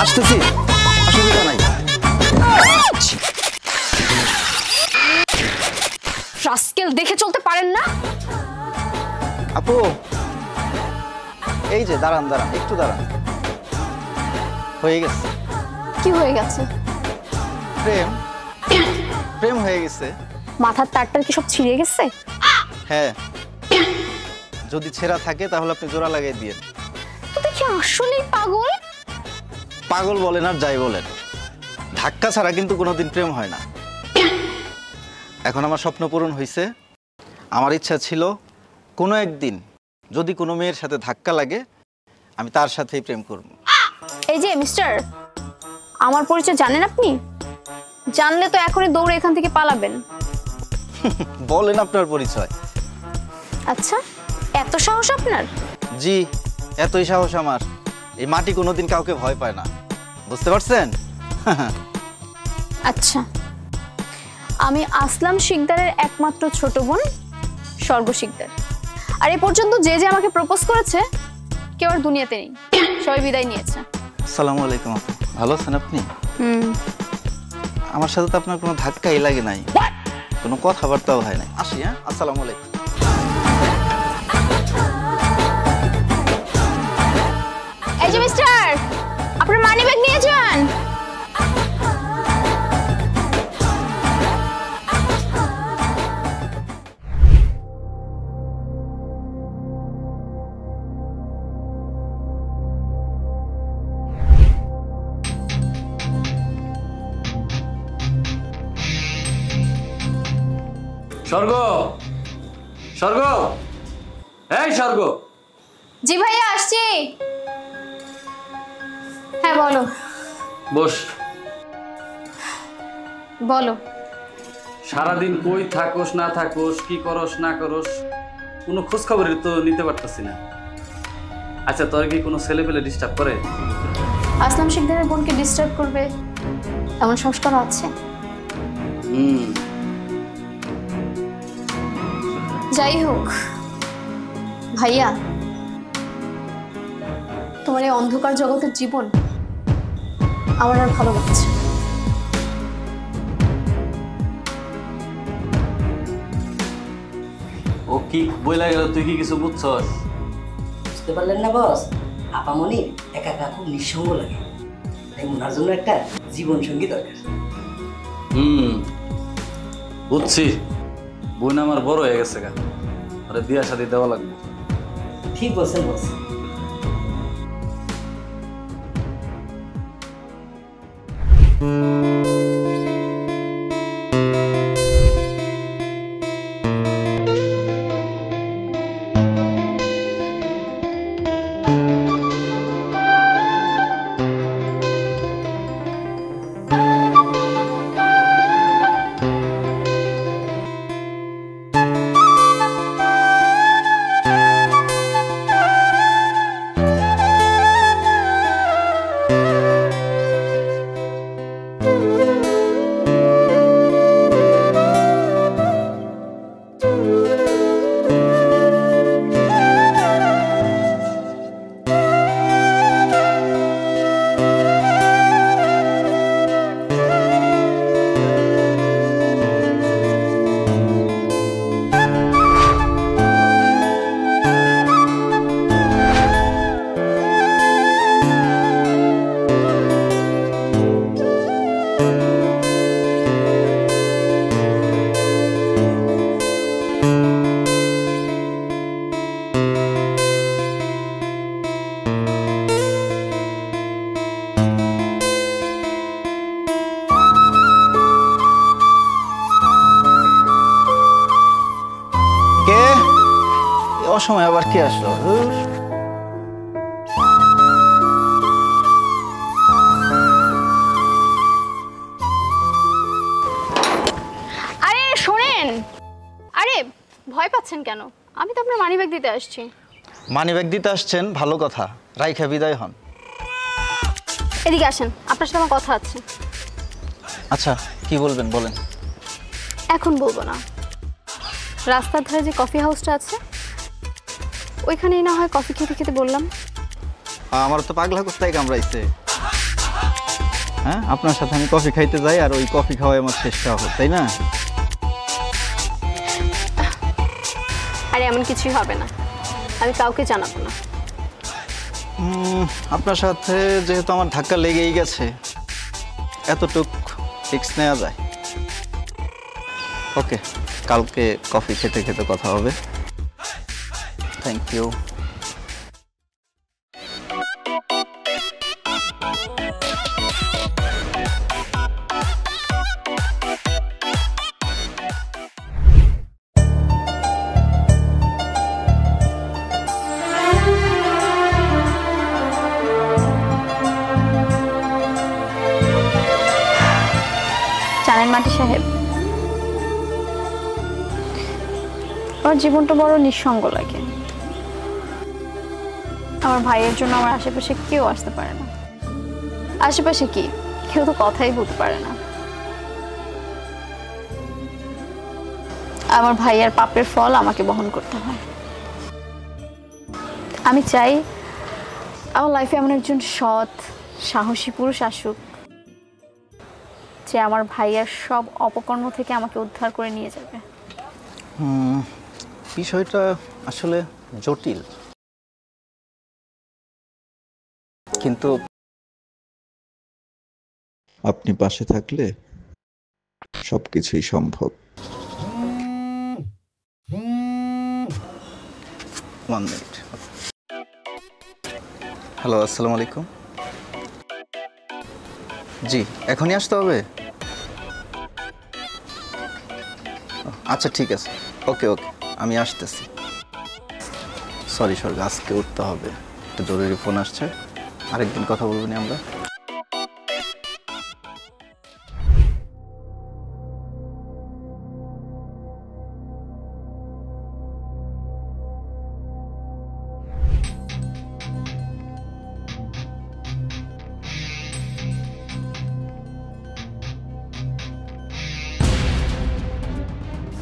আসতেছি, অসুবিধা নাই। রাস্কেল, দেখে চলতে পারেন না? আপু এই যে দাঁড়ান দাঁড়ান, একটু দাঁড়ান। হয়ে গেছে। কি হয়ে গেছে? প্রেম প্রেম হয়ে গেছে। মাথার তারটার কি সব ছিঁড়ে গেছে? হ্যাঁ, যদি ছেঁড়া থাকে তাহলে আপনি জোড়া লাগিয়ে দিয়েন। তো দেখি আসলেই পাগল। পাগল বলেন আর যাই বলেন, ধাক্কা ছাড়া কিন্তু কোনোদিন প্রেম হয় না। এখন আমার স্বপ্ন পূরণ হয়েছে। আমার ইচ্ছা ছিল কোনো একদিন যদি কোনো মেয়ের সাথে ধাক্কা লাগে আমি তার সাথেই প্রেম করব। এই যে মিস্টার, আমার পরিচয় জানেন আপনি? জানলে তো এখনই দৌড়ে এখান থেকে পালাবেন। বলেন আপনার পরিচয়। আচ্ছা, এত সাহস আপনার? জি, এতই সাহস আমার। এই মাটি কোনোদিন কাউকে ভয় পায় না, বুঝতে পারছেন? আচ্ছা, আমি আসলাম শিকদারের একমাত্র ছোট বোন স্বর্গ শিকদার। আর এ পর্যন্ত যে যে আমাকে প্রপোজ করেছে কেউ আর দুনিয়াতে নেই, সবাই বিদায় নিয়েছে। আসসালামু আলাইকুম আপু, ভালো আছেন আপনি? আমার সাথে তো আপনার কোনো ধাক্কাই লাগে নাই, কোনো কথাবার্তাও হয় নাই। আসি, হ্যাঁ, আসসালামু আলাইকুম। এই যে মিস্টার, আপনার মানি ব্যাগ নিয়ে যান। স্বর্গ, স্বর্গ, এই স্বর্গ। জি ভাইয়া, আসছি। হ্যাঁ বলো। বস। বলো। সারাদিন কই থাকোস না থাকোস, কি করস না করস, কোনো খোঁজ খবরই তো নিতে পারতাছি না। আচ্ছা, তোর কি কোনো ছেলে পেলে ডিস্টার্ব করে? আসলাম শিকদারের বোনকে ডিস্টার্ব করবে এমন সংস্কার আছে? যাই হোক ভাইয়া, তোমার এই অন্ধকার জগতের জীবন আমার আর ভালো লাগছে। ও কি বইলা গেল, তুই কি কিছু বুঝছস? বুঝতে পারলেন না বস? আপামনি একা একা খুব নিঃসঙ্গ লাগে, তাই ওনার জন্য একটা জীবন সঙ্গী দরকার। বুঝছি, বোন আমার বড় হয়ে গেছে গা, আরে বিয়া শাদী দেওয়া লাগবে। ঠিক বলছেন বস। অসময় আবার কে আসলো? আরে শোনেন, আরে ভয় পাচ্ছেন কেন? আমি তো আপনার মানি ব্যাগ দিতে আসছি। মানি ব্যাগ দিতে আসছেন, ভালো কথা, রাইখা বিদায় হন। এদিকে আসেন, আপনার সাথে আমার কথা আছে। আচ্ছা, কি বলবেন বলেন। এখন বলবো না, রাস্তার ধারে যে কফি হাউসটা আছে ওইখানেই না হয় কফি খেতে খেতে বললাম। আমার তো পাগলা কুত্তায় কামড়াইছে। হ্যাঁ, আপনার সাথে আমি কফি খাইতে যাই আর ওই কফি খাওয়াই আমার শেষটা হোক, তাই না? আরে এমন কিছুই হবে না, আমি কাউকে জানাবো না। আপনার সাথে যেহেতু আমার ধাক্কা লেগেই গেছে, এতটুক রিস্ক নেওয়া যায়। ওকে, কালকে কফি খেতে খেতে কথা হবে। Thank you. জানেন মাটি সাহেব, আমার জীবনটা বড় নিঃসঙ্গ লাগে। আমার ভাইয়ের জন্য আমার আশেপাশে কেউ আসতে পারে না। আশেপাশে কি, কেউ তো কথাই বলতে পারে না। আমার ভাইয়ের পাপের ফল আমাকে বহন করতে হয়। আমি চাই আমার লাইফে এমন একজন সৎ সাহসী পুরুষ আসুক, যে আমার ভাইয়ের সব অপকর্ম থেকে আমাকে উদ্ধার করে নিয়ে যাবে। বিষয়টা আসলে জটিল, কিন্তু আপনি পাশে থাকলে সবকিছুই সম্ভব। 1 মিনিট। হ্যালো, আসসালামু আলাইকুম। জি, এখনই আসতে হবে? আচ্ছা ঠিক আছে, ওকে ওকে, আমি আসতেছি। সরি স্বর্গ, আজকে উঠতে হবে, একটা জরুরি ফোন আসছে, আরেকদিন কথা বলবো নি আমরা।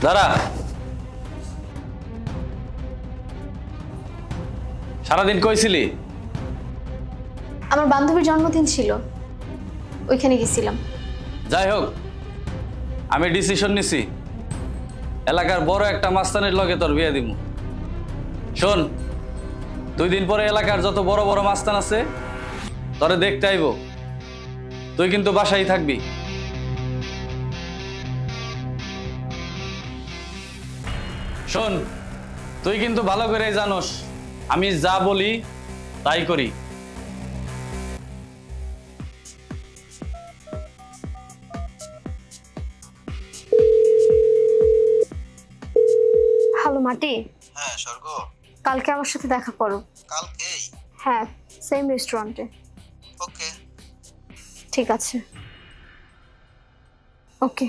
দাঁড়া, সারাদিন কইছিলি? আমার বান্ধবীর জন্মদিন ছিল, ওইখানে গেছিলাম। যাই হোক, আমি ডিসিশন নিছি, এলাকার বড় একটা মাস্তানের লগে তোর বিয়ে দিব। শোন, 2 দিন পরে এলাকার যত বড় বড় মাস্তান আছে তোরে দেখতে আইব, তুই কিন্তু বাসায় থাকবি। শোন, তুই কিন্তু ভালো করে জানোস আমি যা বলি তাই করি। হ্যালো মাটি। হ্যাঁ স্বর্গ, কালকে আমার সাথে দেখা করো। কালকেই? হ্যাঁ, সেম রেস্টুরেন্টে। ওকে, ঠিক আছে, ওকে।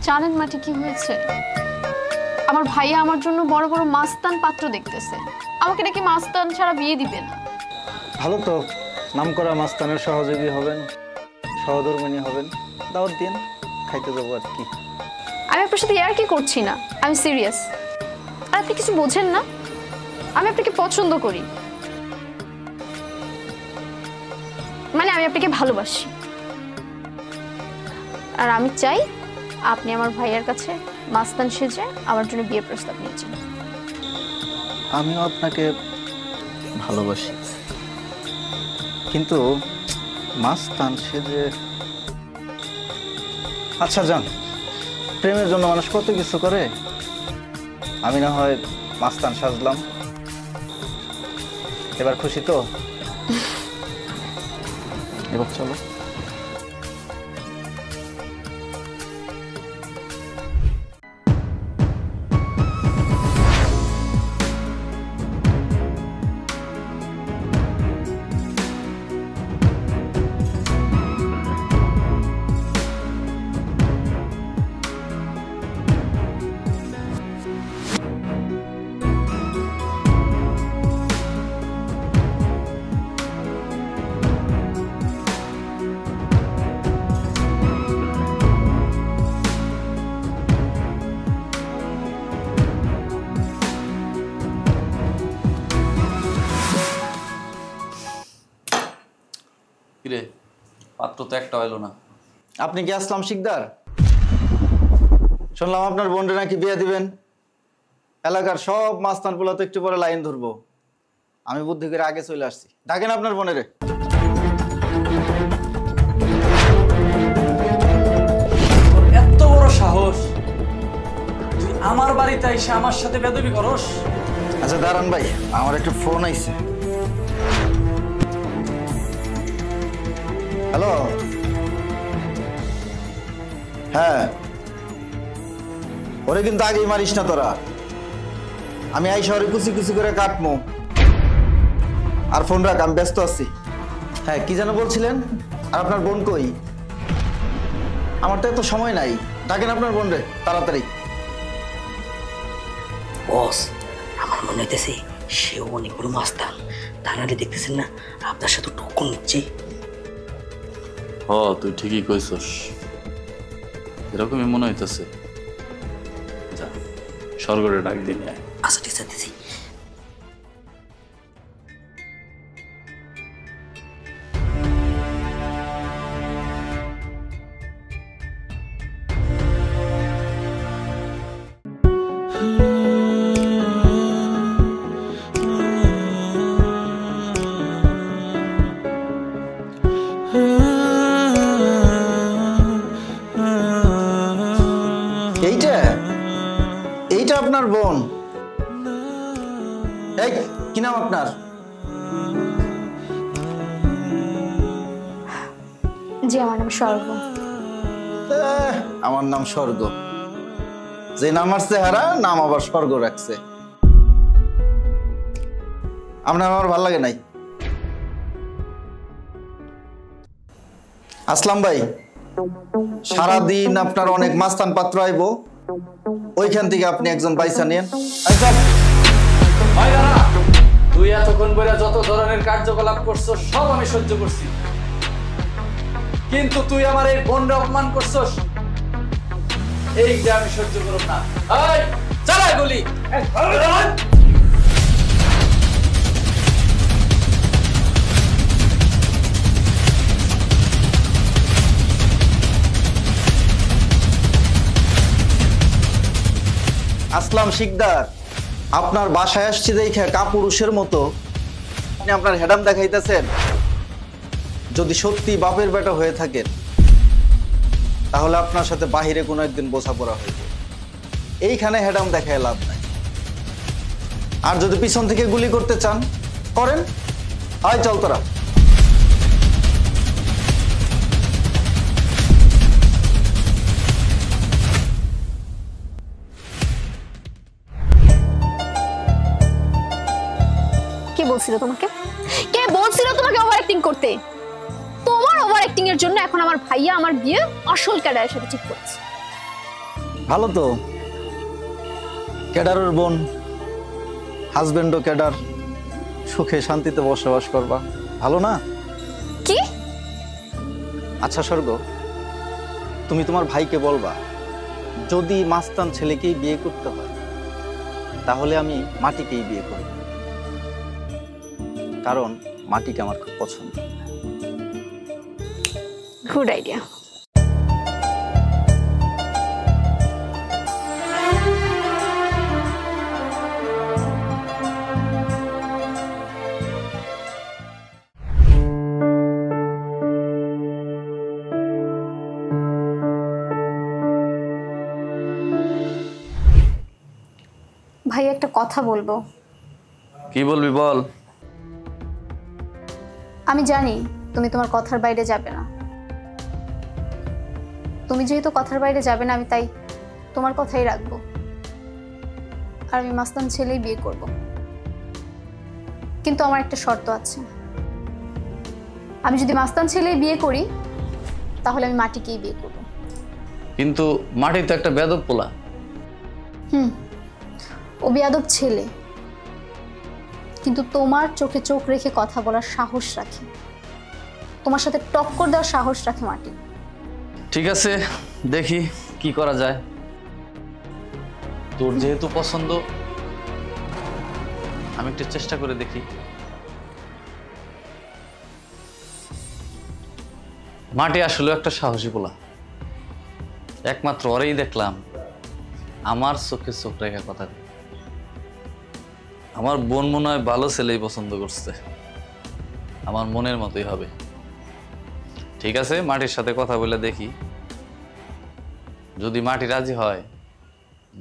জানেন মাটি কি হয়েছে? আমার ভাইয়া আমার জন্য বড় বড় মাস্তান পাত্র দেখতেছে, আমাকে নাকি মাস্তান ছাড়া বিয়ে দিবে না। ভালো তো, নামকরা মাস্তানের সহযোগী হবেন, সহধর্মিণী হবেন, দাওয়াত দিন, খাইতে যাবো আর কি। আমি আপনার সাথে আর কি করছি না, আমি সিরিয়াস। আর আপনি কিছু বোঝেন না, আমি আপনাকে পছন্দ করি, মানে আমি আপনাকে ভালোবাসি। আর আমি চাই আপনি আমার ভাইয়ার কাছে মাস্তান সেজে আমার জন্য বিয়ের প্রস্তাব নিয়েছেন। আমিও আপনাকে ভালোবাসি, কিন্তু মাস্তান সেজে। আচ্ছা যান, প্রেমের জন্য মানুষ কত কিছু করে, আমি না হয় মাস্তান সাজলাম, এবার খুশি তো? এবার চলো। তো একটা হইলো না। আপনি কি আসলাম শিকদার? শুনলাম আপনার বোনরে নাকি বিয়ে দিবেন। এলাকার সব মাস্তান পোলা তো একটু পরে লাইন ধরবো। আমি বুদ্ধি করে আগে চলে আসছি। ডাকেন আপনার বোনেরে। তোর এত বড় সাহস, তুই আমার বাড়িতে এসে আমার সাথে বেদবি করস? আচ্ছা দাঁড়ান ভাই, আমার একটা ফোন আইছে। হ্যালো, হ্যাঁ, ওরে কিন্তু আগেই মারিস না তোরা। আমি আই শহরে কুচি কুচি করে কাটমো। আর ফোন রাখ, আমি ব্যস্ত আছি। হ্যাঁ, কি যেন বলছিলেন? আর আপনার বোন কই? আমার তো এত সময় নাই। ডাকেন আপনার বোন রে তাড়াতাড়ি। বস, আমার মনে হইতেছে সেও অনেক বড় মাস্তান। তার আগে দেখতেছেন না আপনার সাথে টক্কর নিচ্ছে। হ, তুই ঠিকই কইছস, এরকমই মনে হইতেছে। যা, স্বর্গরে ডাক দিন। আচ্ছা ঠিক আছে, দিছি। এইটা এইটা আপনার বোন? এই কি নাম আপনার? জি, আমার নাম স্বর্গ। আমার নাম স্বর্গ। যে নাম আর চেহারা, নাম আবার স্বর্গ রাখছে। আপনার আমার ভাল লাগে নাই। আসলাম ভাই, সারাদিন আপনার অনেক মাস্তান পাত্র আইবো, ওইখান থেকে আপনি একজন পয়সা নিয়েন। তুই এতক্ষণ বইরা যত ধরনের কার্যকলাপ করছস সব আমি সহ্য করছি, কিন্তু তুই আমার এই বোনরে অপমান করছস, এইটা আমি সহ্য করব না। এই চালাই গুলি। আসলাম শিকদার, আপনার বাসায় আসছি দেখে কাপুরুষের মতো আপনি আপনার হেডাম দেখাইতেছেন। যদি সত্যি বাপের বেটা হয়ে থাকেন তাহলে আপনার সাথে বাহিরে কোনো একদিন বোঝাপড়া হইবে। এইখানে হেডাম দেখায় লাভ নাই। আর যদি পিছন থেকে গুলি করতে চান করেন। আয় চল তোরা। কে বলছিল তোমাকে? কে বলছিল তোমাকে ওভার অ্যাক্টিং করতে? তোমার ওভার অ্যাক্টিং এর জন্য এখন আমার ভাইয়া আমার বিয়ে আসল ক্যাডারের সাথে ঠিক করেছে। ভালো তো, ক্যাডারের বোন, হাজবেন্ডও ক্যাডার, সুখে শান্তিতে বসবাস করবা, ভালো না? কি? আচ্ছা স্বর্গ, তুমি তোমার ভাইকে বলবা যদি মাস্তান ছেলেকেই বিয়ে করতে হয় তাহলে আমি মাটিকেই বিয়ে করব, কারণ মাটিকে আমার খুব পছন্দ। Good idea. ভাই একটা কথা বলবো। কি বলবি বল। আমি জানি তুমি তোমার কথার বাইরে যাবে না। তুমি যেহেতু কথার বাইরে যাবে না, আমি তাই তোমার কথাই রাখবো। আর আমি মাস্তান ছেলেই বিয়ে করব, কিন্তু আমার একটা শর্ত আছে। আমি যদি মাস্তান ছেলেই বিয়ে করি তাহলে আমি মাটিকেই বিয়ে করব। কিন্তু মাটি তো একটা বেদব পোলা। ও বেয়াদব ছেলে, কিন্তু তোমার চোখে চোখ রেখে কথা বলার সাহস রাখে, তোমার সাথে টক্কর দেওয়ার সাহস রাখে মাটি। ঠিক আছে, দেখি কি করা যায়। তোর যেহেতু পছন্দ, আমি একটু চেষ্টা করে দেখি। মাটি আসলে একটা সাহসী পোলা। একমাত্র ওরেই দেখলাম আমার চোখে চোখ রেখে কথা বলে। আমার বোন মনে হয় ভালো ছেলেই পছন্দ করছে, আমার মনের মতোই হবে। ঠিক আছে, মাটির সাথে কথা বলে দেখি, যদি মাটি রাজি হয়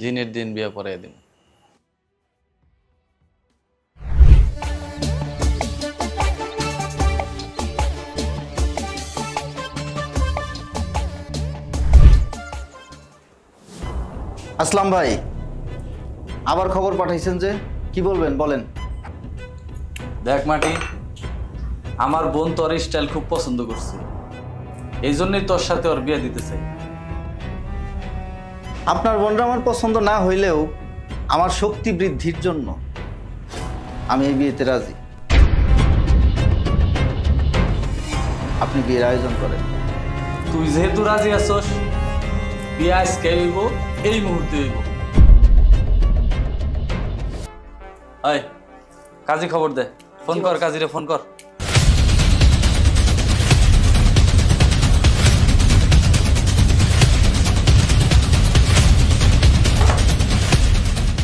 দিনের দিন বিয়ে পড়াই দিন। আসলাম ভাই, আবার খবর পাঠাইছেন যে, কি বলবেন বলেন। দেখ মাটি, আমার বোন তোর স্টাইল খুব পছন্দ করছে, এই জন্যই তোর সাথে ওর বিয়ে দিতে চাই। আপনার বোনরা আমার পছন্দ না হইলেও আমার শক্তি বৃদ্ধির জন্য আমি এই বিয়েতে রাজি। আপনি বিয়ের আয়োজন করেন। তুই যেহেতু রাজি আছস, বিয়ে আজকে হইব, এই মুহূর্তে হইব। আয় কাজী খবর দে, ফোন কর কাজীরে, ফোন কর।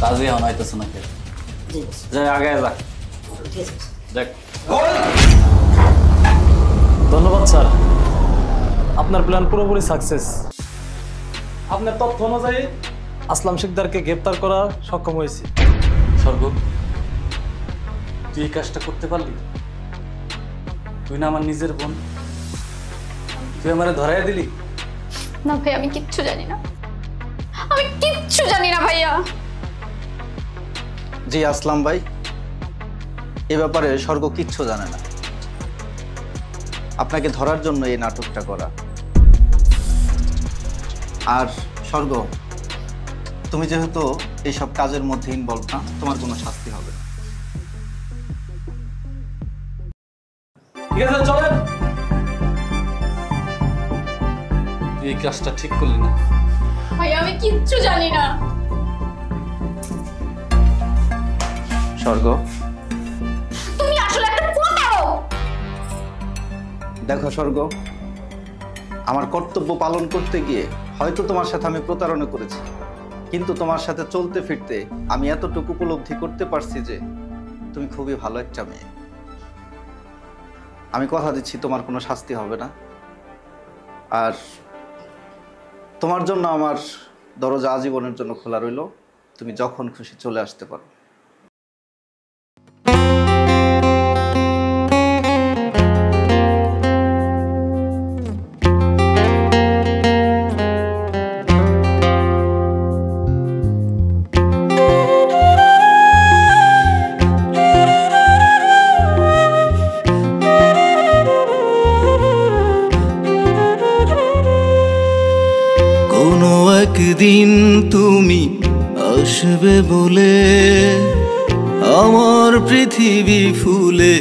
কাজী এখন হইতেছে না কে? জি বস। যাই আগে যা, ঠিক আছে বস। দেখ। ধন্যবাদ স্যার, আপনার প্ল্যান পুরোপুরি সাকসেস। আপনার তথ্য অনুযায়ী আসলাম শিকদারকে গ্রেপ্তার করা সক্ষম হয়েছে। স্বর্গ, তুই এই কাজটা করতে পারলি? তুই না আমার নিজের বোন, তুই আমারে ধরাই দিলি। না ভাই, আমি কিচ্ছু জানি না, আমি কিচ্ছু জানি না ভাইয়া। জি আসলাম ভাই, এ ব্যাপারে স্বর্গ কিচ্ছু জানে না। আপনাকে ধরার জন্য এই নাটকটা করা। আর স্বর্গ, তুমি যেহেতু এইসব কাজের মধ্যে ইনভলভ না, তোমার কোনো শাস্তি হবে না। ঠিক আছে, চলেন। তুই এই কাজটা ঠিক করলি না। ভাইয়া আমি কিচ্ছু জানি না। স্বর্গ, তুমি আসলে একটা প্রতারক। দেখো স্বর্গ, আমার কর্তব্য পালন করতে গিয়ে হয়তো তোমার সাথে আমি প্রতারণা করেছি, কিন্তু তোমার সাথে চলতে ফিরতে আমি এতটুকু উপলব্ধি করতে পারছি যে তুমি খুবই ভালো একটা মেয়ে। আমি কথা দিচ্ছি তোমার কোনো শাস্তি হবে না। আর তোমার জন্য আমার দরজা আজীবনের জন্য খোলা রইল, তুমি যখন খুশি চলে আসতে পারো। কোনো একদিন তুমি আসবে বলে আমার পৃথিবী ফুলে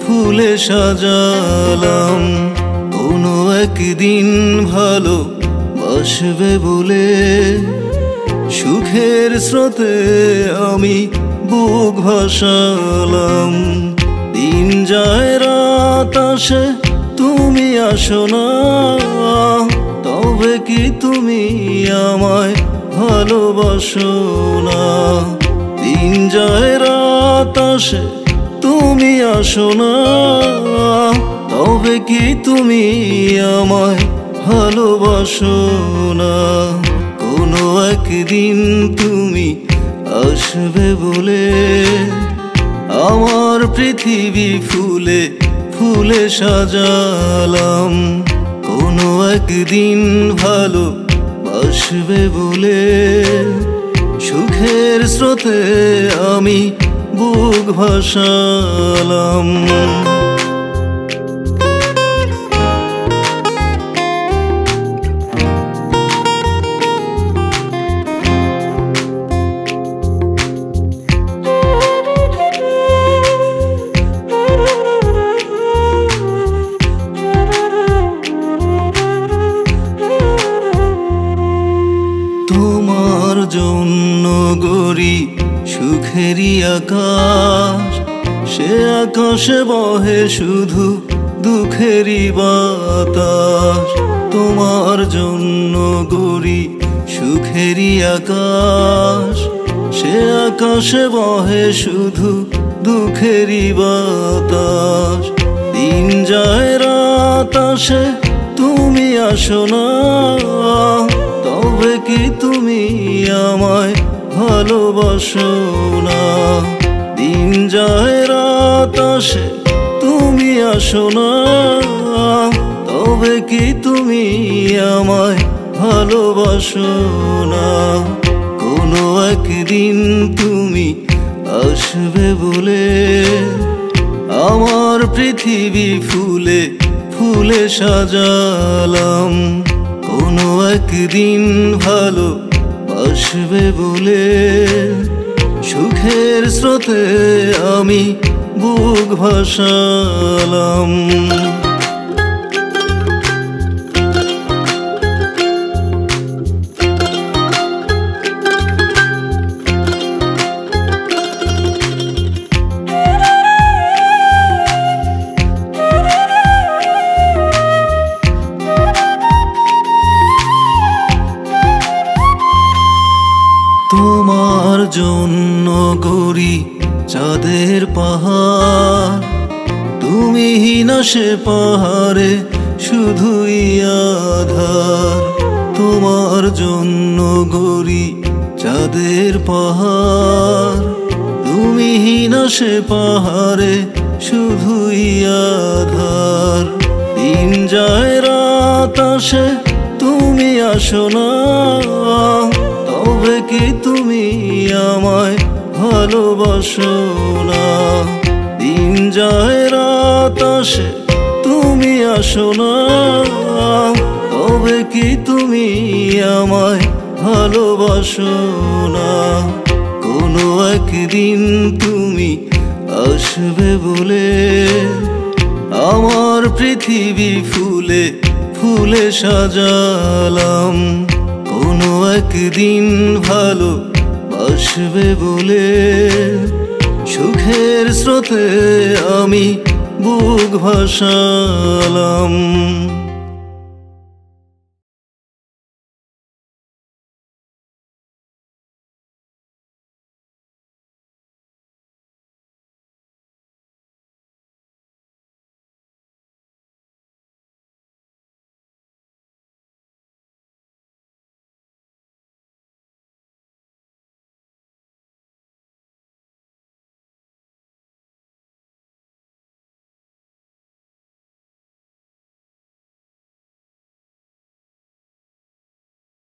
ফুলে সাজালাম। কোনো একদিন ভালো বাসবে বলে সুখের স্রোতে আমি বুক ভাসালাম। দিন যায় রাত আসে তুমি আসো না, তবে কি তুমি আমায় ভালোবাসো না? দিন যায় রাত আসে তুমি আসো না, তবে কি তুমি আমায় ভালোবাসো না? কোনো একদিন তুমি আসবে বলে আমার পৃথিবী ফুলে ফুলে সাজালাম। কোনো একদিন ভালো বাসবে বলে সুখের স্রোতে আমি বুক ভাসালাম। তোমার জন্য গড়ি সুখেরই আকাশ, সে আকাশে বহে শুধু দুঃখেরই বাতাস। তোমার জন্য গড়ি সুখেরই আকাশ, সে আকাশে বহে শুধু দুঃখেরই বাতাস। দিন যায় রাত আসে তুমি আসো না, তবে কি তুমি আমায় ভালোবাসো না? দিন যায় রাত আসে তুমি আসো না, তবে কি তুমি আমায় ভালোবাসো না? কোনো একদিন তুমি আসবে বলে আমার পৃথিবী ফুলে ফুলে সাজালাম। কোনো একদিন ভালো আসবে বলে সুখের স্রোতে আমি বুক ভাসালাম। তোমার জন্য গড়ি চাঁদের পাহাড়, তুমি না সে পাহাড়ে শুধুই আধার। তোমার জন্য গড়ি চাঁদের পাহাড়, তুমি না সে পাহাড়ে শুধুই আধার। দিন যায় রাত আসে তুমি আসো না, তবে কি তুমি আমায় ভালোবাসো না? দিন যায় রাত আসে তুমি আসো না, তবে কি তুমি আমায় ভালোবাসো না? কোনো একদিন তুমি আসবে বলে আমার পৃথিবী ফুলে ফুলে সাজালাম। কোনো একদিন ভালো আসবে বলে সুখের স্রোতে আমি বুক ভাসালাম।